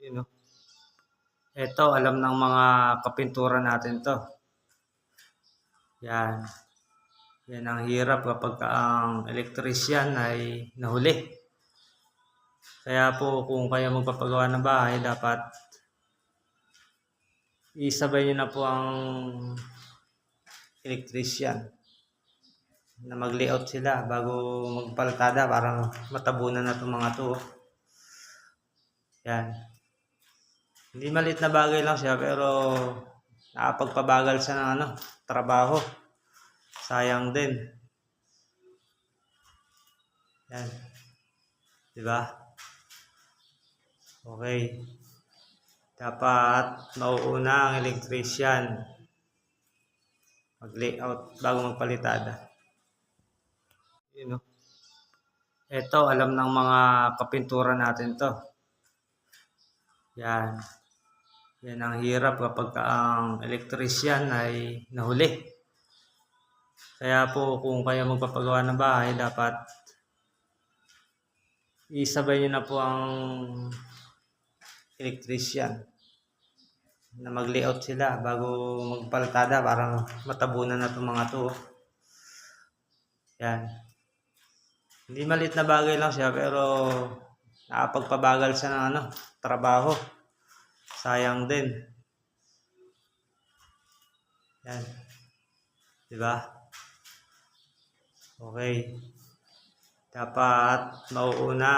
Yun, no? Ito, alam ng mga kapintura natin to. Yan. Yan ang hirap kapag ang electrician ay nahuli. Kaya po kung kayo magpapagawa ng bahay, dapat isabay nyo na po ang electrician na mag-layout sila bago magpaltada para matabunan na itong mga to. Yan. Hindi maliit na bagay lang siya pero nakapagpabagal siya ng trabaho. Sayang din. Yan. Diba? Okay. Dapat mauuna ang electrician mag-layout bago magpalitada. Yun, no? Ito, alam ng mga kapintura natin to. Yan. Yan ang hirap kapag ang electrician ay nahuli. Kaya po kung kayo magpapagawa ng bahay, dapat isabay nyo na po ang electrician na mag-layout sila bago magpaltada para matabunan na itong mga to. Yan. Hindi maliit na bagay lang siya pero nakapagpabagal siya ng trabaho. Sayang din. Yan. Diba? Okay. Dapat mauuna